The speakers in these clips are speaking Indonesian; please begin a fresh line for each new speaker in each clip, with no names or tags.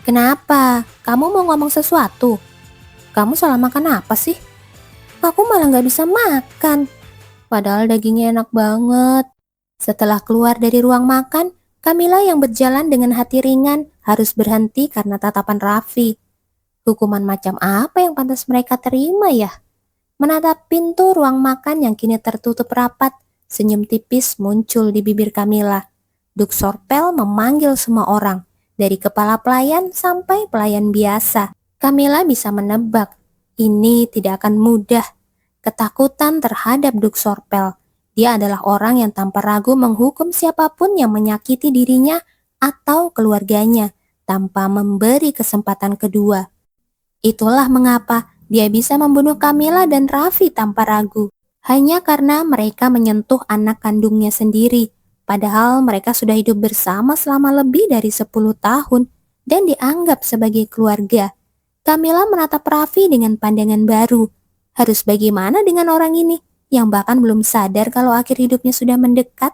Kenapa? Kamu mau ngomong sesuatu? Kamu salah makan apa sih? Aku malah nggak bisa makan. Padahal dagingnya enak banget. Setelah keluar dari ruang makan, Kamila yang berjalan dengan hati ringan harus berhenti karena tatapan Raffi. Hukuman macam apa yang pantas mereka terima ya? Menatap pintu ruang makan yang kini tertutup rapat, senyum tipis muncul di bibir Kamila. Duk Sorpel memanggil semua orang, dari kepala pelayan sampai pelayan biasa. Kamila bisa menebak, ini tidak akan mudah. Ketakutan terhadap Duk Sorpel. Dia adalah orang yang tanpa ragu menghukum siapapun yang menyakiti dirinya atau keluarganya, tanpa memberi kesempatan kedua. Itulah mengapa dia bisa membunuh Kamila dan Raffi tanpa ragu, hanya karena mereka menyentuh anak kandungnya sendiri. Padahal mereka sudah hidup bersama selama lebih dari 10 tahun dan dianggap sebagai keluarga. Kamila menatap Raffi dengan pandangan baru. Harus bagaimana dengan orang ini yang bahkan belum sadar kalau akhir hidupnya sudah mendekat?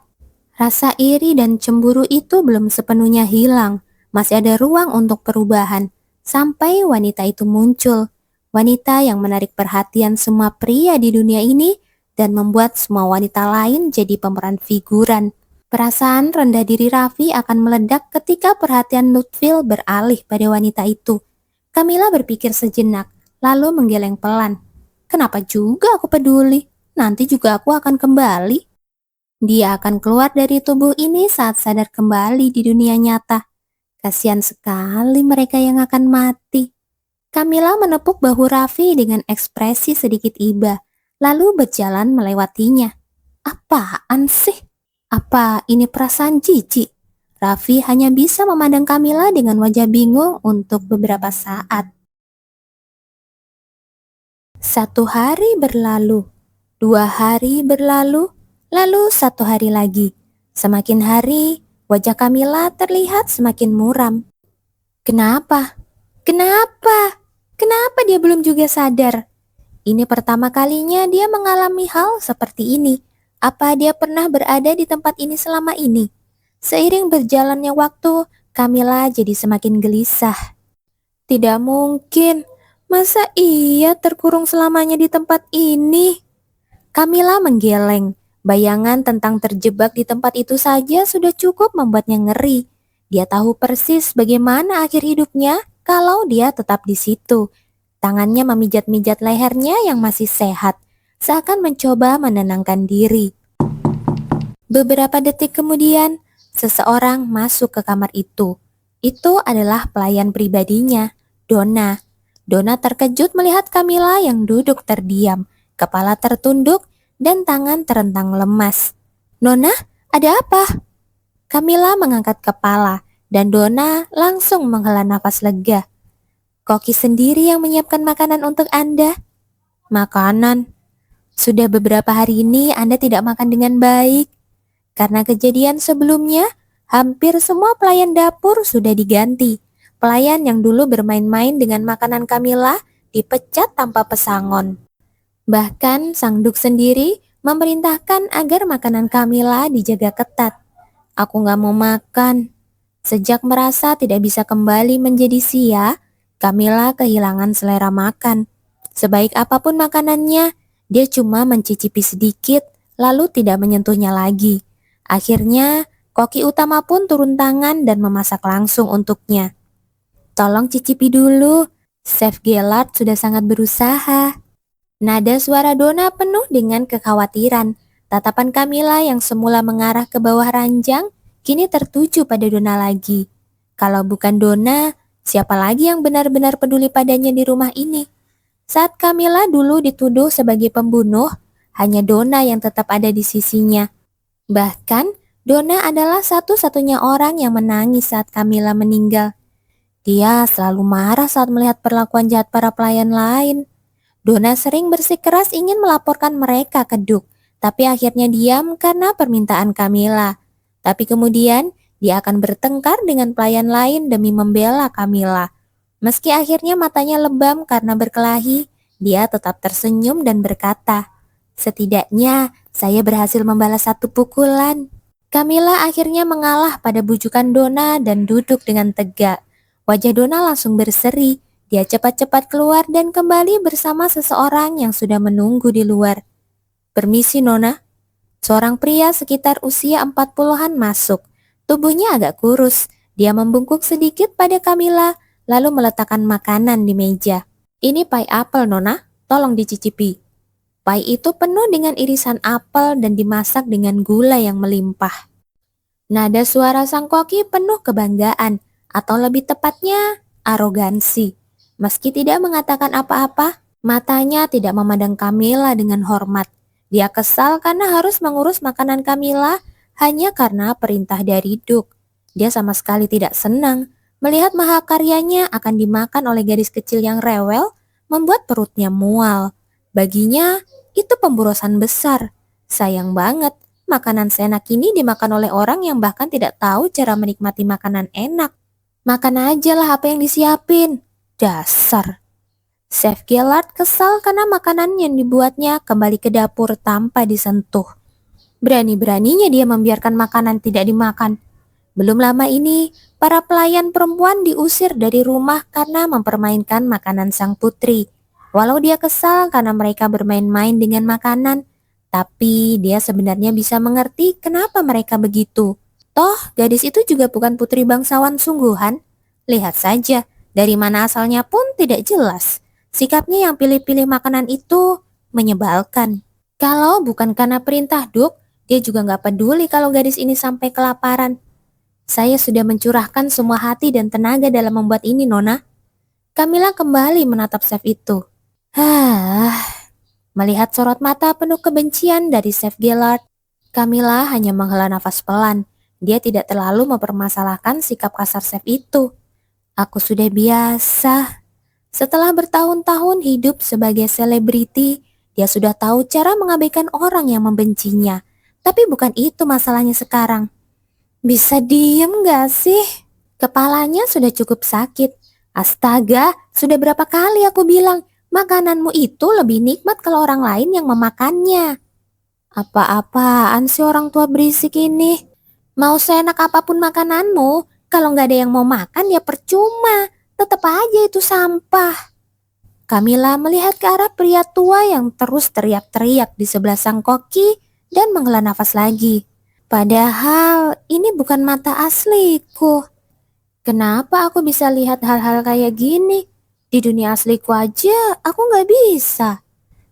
Rasa iri dan cemburu itu belum sepenuhnya hilang. Masih ada ruang untuk perubahan. Sampai wanita itu muncul. Wanita yang menarik perhatian semua pria di dunia ini dan membuat semua wanita lain jadi pemeran figuran. Perasaan rendah diri Raffi akan meledak ketika perhatian Lutfil beralih pada wanita itu. Kamila berpikir sejenak, lalu menggeleng pelan. Kenapa juga aku peduli? Nanti juga aku akan kembali. Dia akan keluar dari tubuh ini saat sadar kembali di dunia nyata. Kasihan sekali mereka yang akan mati. Kamila menepuk bahu Raffi dengan ekspresi sedikit iba, lalu berjalan melewatinya. Apaan sih? Apa ini perasaan jijik? Raffi hanya bisa memandang Kamila dengan wajah bingung untuk beberapa saat. 1 hari berlalu, 2 hari berlalu, lalu 1 hari lagi. Semakin hari, wajah Kamila terlihat semakin muram. Kenapa? Kenapa? Kenapa dia belum juga sadar? Ini pertama kalinya dia mengalami hal seperti ini. Apa dia pernah berada di tempat ini selama ini? Seiring berjalannya waktu, Kamila jadi semakin gelisah. Tidak mungkin, masa iya terkurung selamanya di tempat ini? Kamila menggeleng. Bayangan tentang terjebak di tempat itu saja sudah cukup membuatnya ngeri. Dia tahu persis bagaimana akhir hidupnya kalau dia tetap di situ. Tangannya memijat-mijat lehernya yang masih sehat, seakan mencoba menenangkan diri. Beberapa detik kemudian, seseorang masuk ke kamar itu. Itu adalah pelayan pribadinya, Donna. Donna terkejut melihat Kamila yang duduk terdiam, kepala tertunduk, dan tangan terentang lemas. Nona, ada apa? Kamila mengangkat kepala, dan Donna langsung menghela nafas lega. Koki sendiri yang menyiapkan makanan untuk Anda. Makanan? Sudah beberapa hari ini Anda tidak makan dengan baik. Karena kejadian sebelumnya, hampir semua pelayan dapur sudah diganti. Pelayan yang dulu bermain-main dengan makanan Kamila dipecat tanpa pesangon. Bahkan sang Duk sendiri memerintahkan agar makanan Kamila dijaga ketat. Aku gak mau makan. Sejak merasa tidak bisa kembali menjadi Sia, Kamila kehilangan selera makan. Sebaik apapun makanannya, dia cuma mencicipi sedikit lalu tidak menyentuhnya lagi. Akhirnya, koki utama pun turun tangan dan memasak langsung untuknya. Tolong cicipi dulu, Chef Gellard sudah sangat berusaha. Nada suara Donna penuh dengan kekhawatiran. Tatapan Kamila yang semula mengarah ke bawah ranjang, kini tertuju pada Donna lagi. Kalau bukan Donna, siapa lagi yang benar-benar peduli padanya di rumah ini? Saat Kamila dulu dituduh sebagai pembunuh, hanya Donna yang tetap ada di sisinya. Bahkan, Donna adalah satu-satunya orang yang menangis saat Kamila meninggal. Dia selalu marah saat melihat perlakuan jahat para pelayan lain. Donna sering bersikeras ingin melaporkan mereka ke Duk, tapi akhirnya diam karena permintaan Kamila. Tapi kemudian, dia akan bertengkar dengan pelayan lain demi membela Kamila. Meski akhirnya matanya lebam karena berkelahi, dia tetap tersenyum dan berkata, "Setidaknya saya berhasil membalas 1 pukulan." Kamila akhirnya mengalah pada bujukan Donna dan duduk dengan tegak. Wajah Donna langsung berseri. Dia cepat-cepat keluar dan kembali bersama seseorang yang sudah menunggu di luar. "Permisi, Nona." Seorang pria sekitar usia 40-an masuk. Tubuhnya agak kurus. Dia membungkuk sedikit pada Camilla, lalu meletakkan makanan di meja. "Ini pai apel, Nona. Tolong dicicipi." Pai itu penuh dengan irisan apel dan dimasak dengan gula yang melimpah. Nada suara sang koki penuh kebanggaan, atau lebih tepatnya arogansi. Meski tidak mengatakan apa-apa, matanya tidak memandang Camilla dengan hormat. Dia kesal karena harus mengurus makanan Camilla hanya karena perintah dari Duke. Dia sama sekali tidak senang melihat mahakaryanya akan dimakan oleh gadis kecil yang rewel, membuat perutnya mual. Baginya, itu pemborosan besar. Sayang banget, makanan seenak ini dimakan oleh orang yang bahkan tidak tahu cara menikmati makanan enak. "Makan aja lah apa yang disiapin." Dasar. Chef Gellard kesal karena makanan yang dibuatnya kembali ke dapur tanpa disentuh. Berani-beraninya dia membiarkan makanan tidak dimakan. Belum lama ini, para pelayan perempuan diusir dari rumah karena mempermainkan makanan sang putri. Walau dia kesal karena mereka bermain-main dengan makanan, tapi dia sebenarnya bisa mengerti kenapa mereka begitu. Toh, gadis itu juga bukan putri bangsawan sungguhan. Lihat saja, dari mana asalnya pun tidak jelas. Sikapnya yang pilih-pilih makanan itu menyebalkan. Kalau bukan karena perintah Duke, dia juga nggak peduli kalau gadis ini sampai kelaparan. "Saya sudah mencurahkan semua hati dan tenaga dalam membuat ini, Nona." Camilla kembali menatap chef itu. Melihat sorot mata penuh kebencian dari Chef Gellard, Camilla hanya menghela nafas pelan. Dia tidak terlalu mempermasalahkan sikap kasar chef itu. "Aku sudah biasa." Setelah bertahun-tahun hidup sebagai selebriti, dia sudah tahu cara mengabaikan orang yang membencinya. Tapi bukan itu masalahnya sekarang. "Bisa diem gak sih?" Kepalanya sudah cukup sakit. "Astaga, sudah berapa kali aku bilang, makananmu itu lebih nikmat kalau orang lain yang memakannya." Apa-apaan sih orang tua berisik ini? Mau seenak apapun makananmu, kalau nggak ada yang mau makan ya percuma. Tetap aja itu sampah. Camilla melihat ke arah pria tua yang terus teriak-teriak di sebelah sang koki dan menghela nafas lagi. Padahal ini bukan mata asliku. Kenapa aku bisa lihat hal-hal kayak gini? Di dunia asliku aja aku nggak bisa.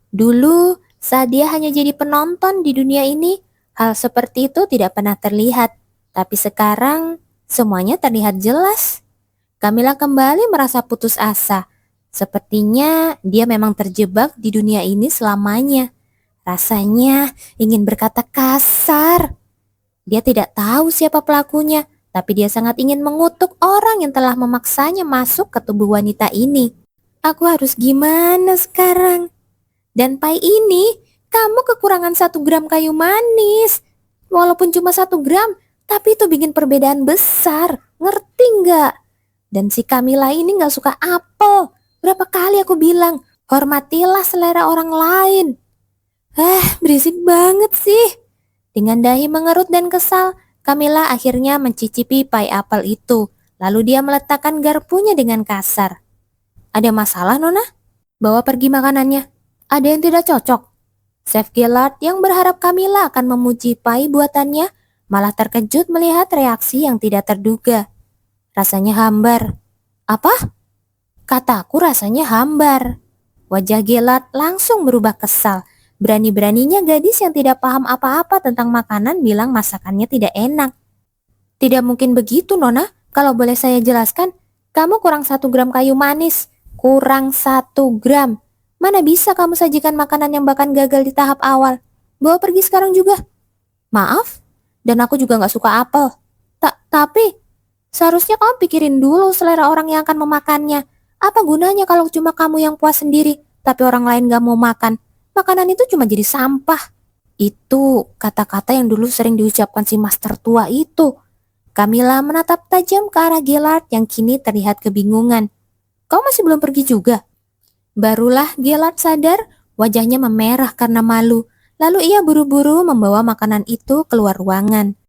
Dulu saat dia hanya jadi penonton di dunia ini, hal seperti itu tidak pernah terlihat. Tapi sekarang semuanya terlihat jelas. Camilla kembali merasa putus asa. Sepertinya dia memang terjebak di dunia ini selamanya. Rasanya ingin berkata kasar. Dia tidak tahu siapa pelakunya, tapi dia sangat ingin mengutuk orang yang telah memaksanya masuk ke tubuh wanita ini. Aku harus gimana sekarang? Dan pai ini, kamu kekurangan 1 gram kayu manis. Walaupun cuma 1 gram, tapi itu bikin perbedaan besar. Ngerti nggak? Dan si Camilla ini nggak suka apel. Berapa kali aku bilang, hormatilah selera orang lain. Berisik banget sih. Dengan dahi mengerut dan kesal, Camilla akhirnya mencicipi pai apel itu. Lalu dia meletakkan garpunya dengan kasar. "Ada masalah, Nona? Bawa pergi makanannya. Ada yang tidak cocok?" Chef Gellard yang berharap Camilla akan memuji pai buatannya, malah terkejut melihat reaksi yang tidak terduga. Rasanya hambar. "Apa?" Kataku rasanya hambar. Wajah Gellard langsung berubah kesal. Berani-beraninya gadis yang tidak paham apa-apa tentang makanan bilang masakannya tidak enak. "Tidak mungkin begitu, Nona. Kalau boleh saya jelaskan, kamu kurang 1 gram kayu manis. Kurang 1 gram. Mana bisa kamu sajikan makanan yang bahkan gagal di tahap awal? Bawa pergi sekarang juga." "Maaf, dan aku juga gak suka apel." Tapi seharusnya kamu pikirin dulu selera orang yang akan memakannya. Apa gunanya kalau cuma kamu yang puas sendiri, tapi orang lain gak mau makan? Makanan itu cuma jadi sampah." Itu kata-kata yang dulu sering diucapkan si master tua itu. Camilla menatap tajam ke arah Gellard yang kini terlihat kebingungan. "Kau masih belum pergi juga?" Barulah Gellard sadar, wajahnya memerah karena malu. Lalu ia buru-buru membawa makanan itu keluar ruangan.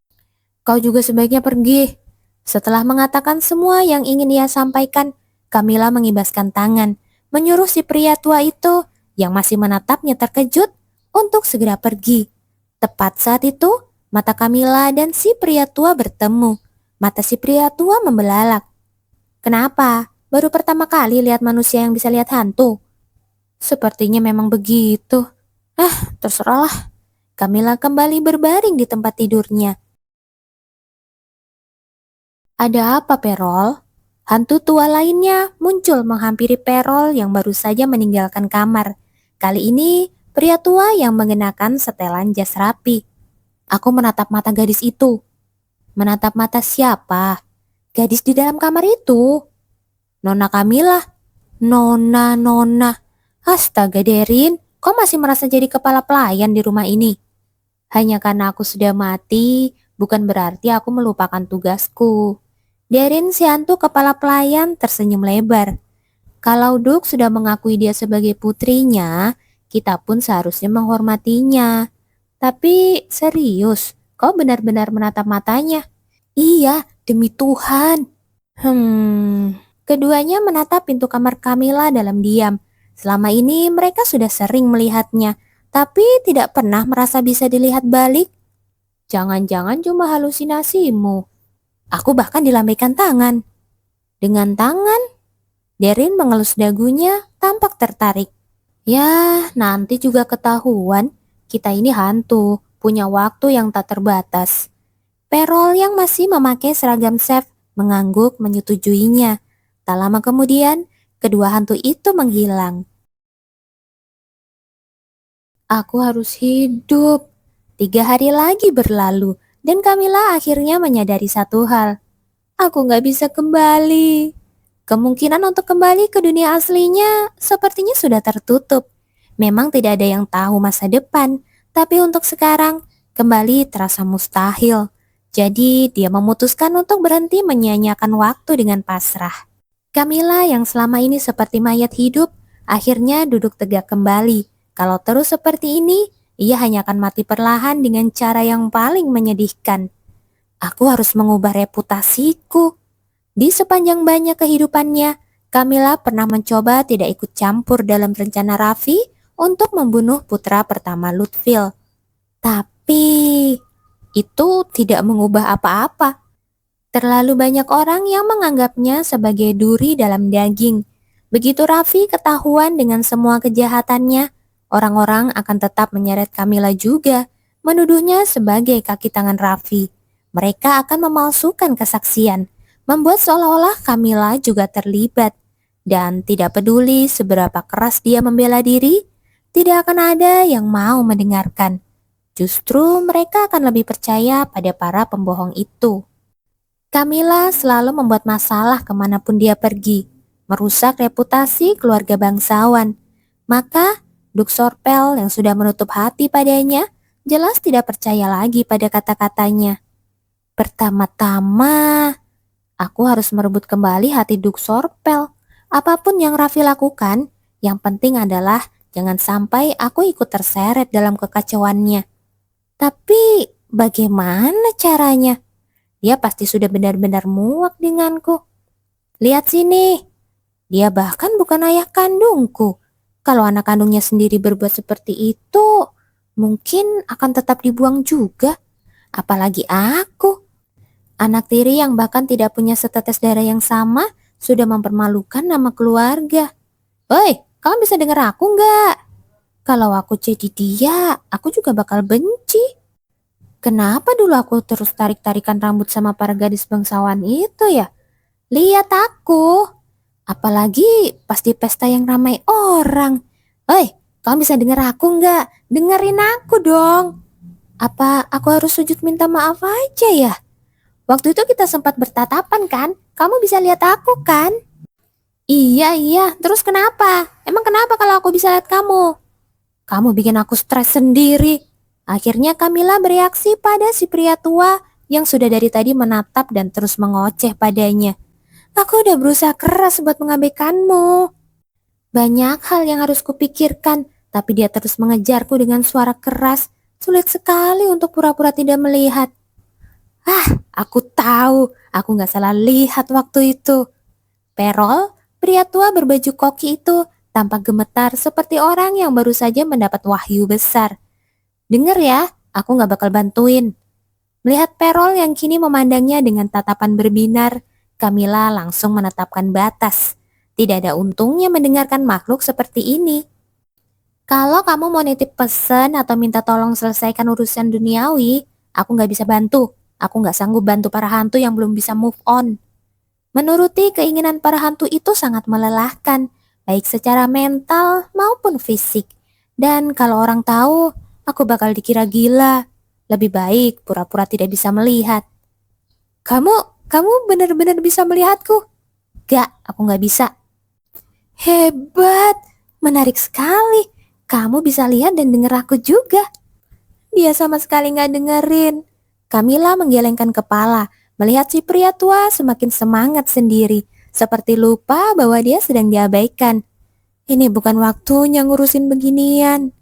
"Kau juga sebaiknya pergi." Setelah mengatakan semua yang ingin ia sampaikan, Camilla mengibaskan tangan, menyuruh si pria tua itu yang masih menatapnya terkejut untuk segera pergi. Tepat saat itu, mata Camilla dan si pria tua bertemu. Mata si pria tua membelalak. Kenapa? Baru pertama kali lihat manusia yang bisa lihat hantu. Sepertinya memang begitu. Terserahlah. Camilla kembali berbaring di tempat tidurnya. Ada apa, Perol? Hantu tua lainnya muncul menghampiri Perol yang baru saja meninggalkan kamar. Kali ini, pria tua yang mengenakan setelan jas rapi. Aku menatap mata gadis itu. Menatap mata siapa? Gadis di dalam kamar itu. Nona Camilla. Nona. Astaga, Derin, kau masih merasa jadi kepala pelayan di rumah ini? Hanya karena aku sudah mati, bukan berarti aku melupakan tugasku. Derin si hantu kepala pelayan tersenyum lebar. Kalau Duk sudah mengakui dia sebagai putrinya, kita pun seharusnya menghormatinya. Tapi serius, kau benar-benar menatap matanya? Iya, demi Tuhan. Keduanya menatap pintu kamar Camilla dalam diam. Selama ini mereka sudah sering melihatnya, tapi tidak pernah merasa bisa dilihat balik. Jangan-jangan cuma halusinasimu. Aku bahkan dilambaikan tangan. Dengan tangan, Derin mengelus dagunya tampak tertarik. Ya, nanti juga ketahuan. Kita ini hantu, punya waktu yang tak terbatas. Perol yang masih memakai seragam chef mengangguk menyetujuinya. Tak lama kemudian, kedua hantu itu menghilang. Aku harus hidup. 3 hari lagi berlalu, dan Camilla akhirnya menyadari satu hal. Aku gak bisa kembali. Kemungkinan untuk kembali ke dunia aslinya sepertinya sudah tertutup. Memang tidak ada yang tahu masa depan, tapi untuk sekarang kembali terasa mustahil. Jadi dia memutuskan untuk berhenti menyia-nyiakan waktu dengan pasrah. Camilla yang selama ini seperti mayat hidup, akhirnya duduk tegak kembali. Kalau terus seperti ini, ia hanya akan mati perlahan dengan cara yang paling menyedihkan. Aku harus mengubah reputasiku. Di sepanjang banyak kehidupannya, Camilla pernah mencoba tidak ikut campur dalam rencana Raffi untuk membunuh putra pertama Lutfil. Tapi itu tidak mengubah apa-apa. Terlalu banyak orang yang menganggapnya sebagai duri dalam daging. Begitu Raffi ketahuan dengan semua kejahatannya, orang-orang akan tetap menyeret Camilla juga, menuduhnya sebagai kaki tangan Raffi. Mereka akan memalsukan kesaksian, membuat seolah-olah Camilla juga terlibat. Dan tidak peduli seberapa keras dia membela diri, tidak akan ada yang mau mendengarkan. Justru mereka akan lebih percaya pada para pembohong itu. Camilla selalu membuat masalah kemanapun dia pergi, merusak reputasi keluarga bangsawan. Maka, Duk Sorpel yang sudah menutup hati padanya, jelas tidak percaya lagi pada kata-katanya. Pertama-tama, aku harus merebut kembali hati Duk Sorpel. Apapun yang Raffi lakukan, yang penting adalah jangan sampai aku ikut terseret dalam kekacauannya. Tapi, bagaimana caranya? Dia pasti sudah benar-benar muak denganku. Lihat sini, dia bahkan bukan ayah kandungku. Kalau anak kandungnya sendiri berbuat seperti itu, mungkin akan tetap dibuang juga. Apalagi aku, anak tiri yang bahkan tidak punya setetes darah yang sama, sudah mempermalukan nama keluarga. Woi, kamu bisa dengar aku nggak? Kalau aku jadi dia, aku juga bakal benci. Kenapa dulu aku terus tarik-tarikan rambut sama para gadis bangsawan itu ya? Lihat aku. Apalagi pas di pesta yang ramai orang. Oi, kamu bisa dengar aku nggak? Dengerin aku dong. Apa aku harus sujud minta maaf aja ya? Waktu itu kita sempat bertatapan kan? Kamu bisa lihat aku kan? Iya, terus kenapa? Emang kenapa kalau aku bisa lihat kamu? Kamu bikin aku stres sendiri. Akhirnya Camilla bereaksi pada si pria tua yang sudah dari tadi menatap dan terus mengoceh padanya. Aku udah berusaha keras buat mengabaikanmu. Banyak hal yang harus kupikirkan, tapi dia terus mengejarku dengan suara keras. Sulit sekali untuk pura-pura tidak melihat. Aku tahu, aku nggak salah lihat waktu itu. Perol, pria tua berbaju koki itu, tampak gemetar seperti orang yang baru saja mendapat wahyu besar. Dengar ya, aku nggak bakal bantuin. Melihat Perol yang kini memandangnya dengan tatapan berbinar, Camilla langsung menetapkan batas. Tidak ada untungnya mendengarkan makhluk seperti ini. Kalau kamu mau nitip pesan atau minta tolong selesaikan urusan duniawi, aku nggak bisa bantu. Aku nggak sanggup bantu para hantu yang belum bisa move on. Menuruti keinginan para hantu itu sangat melelahkan, baik secara mental maupun fisik. Dan kalau orang tahu, aku bakal dikira gila. Lebih baik pura-pura tidak bisa melihat. Kamu benar-benar bisa melihatku? Gak, aku nggak bisa. Hebat, menarik sekali. Kamu bisa lihat dan dengar aku juga. Dia sama sekali nggak dengerin. Camilla menggelengkan kepala, melihat si pria tua semakin semangat sendiri, seperti lupa bahwa dia sedang diabaikan. Ini bukan waktunya ngurusin beginian.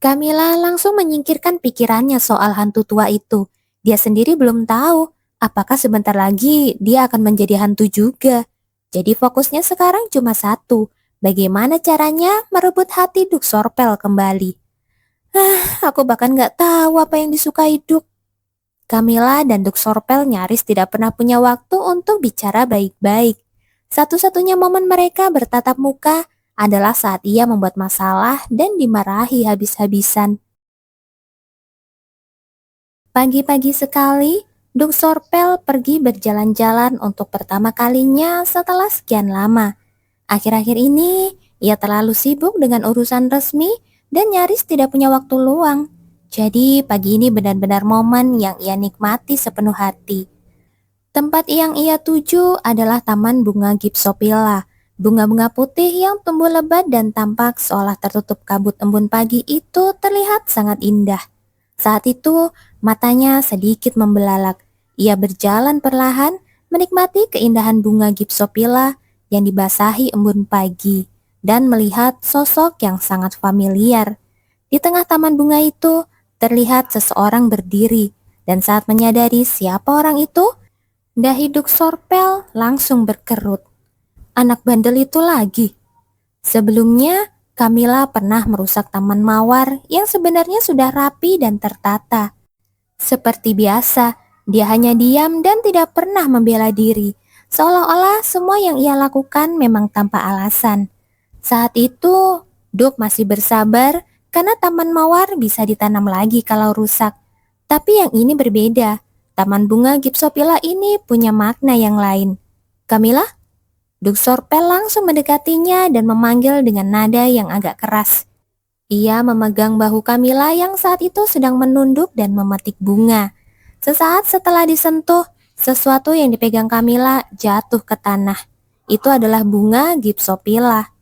Camilla langsung menyingkirkan pikirannya soal hantu tua itu. Dia sendiri belum tahu apakah sebentar lagi dia akan menjadi hantu juga. Jadi fokusnya sekarang cuma satu, bagaimana caranya merebut hati Duk Sorpel kembali. Aku bahkan nggak tahu apa yang disukai Duk. Camilla dan Duk Sorpel nyaris tidak pernah punya waktu untuk bicara baik-baik. Satu-satunya momen mereka bertatap muka adalah saat ia membuat masalah dan dimarahi habis-habisan. Pagi-pagi sekali, Duk Sorpel pergi berjalan-jalan untuk pertama kalinya setelah sekian lama. Akhir-akhir ini, ia terlalu sibuk dengan urusan resmi dan nyaris tidak punya waktu luang. Jadi pagi ini benar-benar momen yang ia nikmati sepenuh hati. Tempat yang ia tuju adalah Taman Bunga Gypsophylla. Bunga-bunga putih yang tumbuh lebat dan tampak seolah tertutup kabut embun pagi itu terlihat sangat indah. Saat itu, matanya sedikit membelalak. Ia berjalan perlahan, menikmati keindahan bunga Gypsophylla yang dibasahi embun pagi, dan melihat sosok yang sangat familiar. Di tengah taman bunga itu, terlihat seseorang berdiri, dan saat menyadari siapa orang itu, dahi Duk Sorpel langsung berkerut. Anak bandel itu lagi. Sebelumnya, Camilla pernah merusak taman mawar yang sebenarnya sudah rapi dan tertata. Seperti biasa, dia hanya diam dan tidak pernah membela diri, seolah-olah semua yang ia lakukan memang tanpa alasan. Saat itu, Duk masih bersabar karena taman mawar bisa ditanam lagi kalau rusak. Tapi yang ini berbeda. Taman bunga Gypsophylla ini punya makna yang lain. Camilla? Duk Sorpel langsung mendekatinya dan memanggil dengan nada yang agak keras. Ia memegang bahu Camilla yang saat itu sedang menunduk dan memetik bunga. Sesaat setelah disentuh, sesuatu yang dipegang Camilla jatuh ke tanah. Itu adalah bunga Gypsophylla.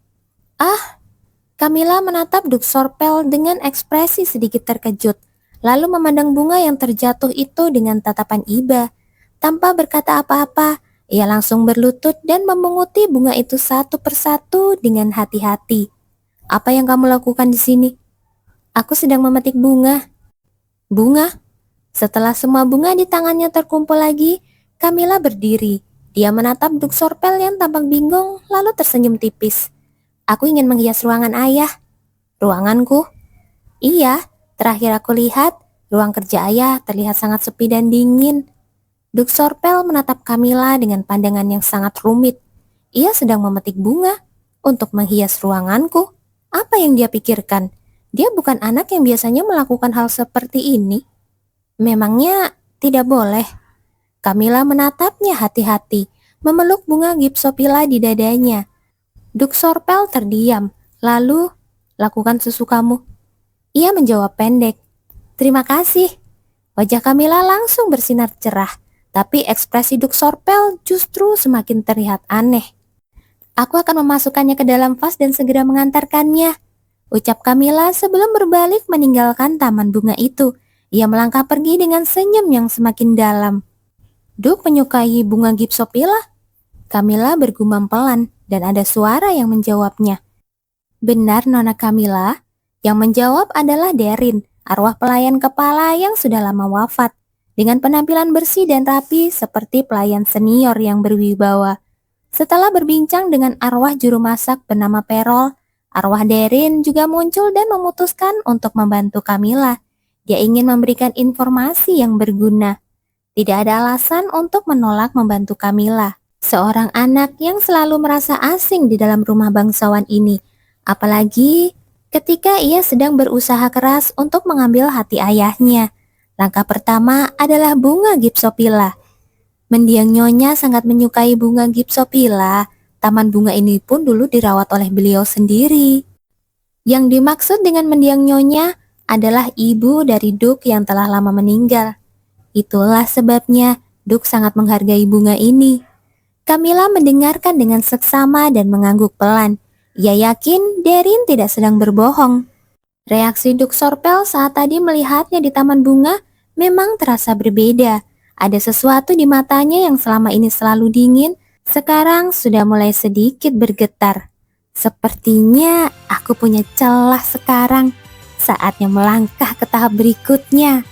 Camilla menatap Duk Sorpel dengan ekspresi sedikit terkejut, lalu memandang bunga yang terjatuh itu dengan tatapan iba. Tanpa berkata apa-apa, ia langsung berlutut dan memunguti bunga itu satu persatu dengan hati-hati. Apa yang kamu lakukan di sini? Aku sedang memetik bunga. Bunga? Setelah semua bunga di tangannya terkumpul lagi, Camilla berdiri. Dia menatap Duk Sorpel yang tampak bingung, lalu tersenyum tipis. Aku ingin menghias ruangan ayah. Ruanganku? Iya, terakhir aku lihat, ruang kerja ayah terlihat sangat sepi dan dingin. Duk Sorpel menatap Camilla dengan pandangan yang sangat rumit. Ia sedang memetik bunga untuk menghias ruanganku. Apa yang dia pikirkan? Dia bukan anak yang biasanya melakukan hal seperti ini. Memangnya tidak boleh? Camilla menatapnya hati-hati, memeluk bunga Gypsophylla di dadanya. Duk Sorpel terdiam, lalu, lakukan sesukamu. Ia menjawab pendek, terima kasih. Wajah Camilla langsung bersinar cerah, tapi ekspresi Duk Sorpel justru semakin terlihat aneh. Aku akan memasukkannya ke dalam vas dan segera mengantarkannya, ucap Camilla sebelum berbalik meninggalkan taman bunga itu. Ia melangkah pergi dengan senyum yang semakin dalam. Duk menyukai bunga Gypsophylla? Camilla bergumam pelan dan ada suara yang menjawabnya. Benar, Nona Camilla. Yang menjawab adalah Derin, arwah pelayan kepala yang sudah lama wafat. dengan penampilan bersih dan rapi seperti pelayan senior yang berwibawa. Setelah berbincang dengan arwah juru masak bernama Perol, arwah Derin juga muncul dan memutuskan untuk membantu Camilla. Dia ingin memberikan informasi yang berguna. Tidak ada alasan untuk menolak membantu Camilla, seorang anak yang selalu merasa asing di dalam rumah bangsawan ini. Apalagi ketika ia sedang berusaha keras untuk mengambil hati ayahnya. Langkah pertama adalah bunga Gypsopila. Mendiang Nyonya sangat menyukai bunga Gypsopila. Taman bunga ini pun dulu dirawat oleh beliau sendiri. Yang dimaksud dengan mendiang Nyonya adalah ibu dari Duk yang telah lama meninggal. Itulah sebabnya Duk sangat menghargai bunga ini. Camilla mendengarkan dengan seksama dan mengangguk pelan. Ia yakin Derin tidak sedang berbohong. Reaksi Duk Sorpel saat tadi melihatnya di taman bunga memang terasa berbeda. Ada sesuatu di matanya yang selama ini selalu dingin, sekarang sudah mulai sedikit bergetar. Sepertinya aku punya celah sekarang. Saatnya melangkah ke tahap berikutnya.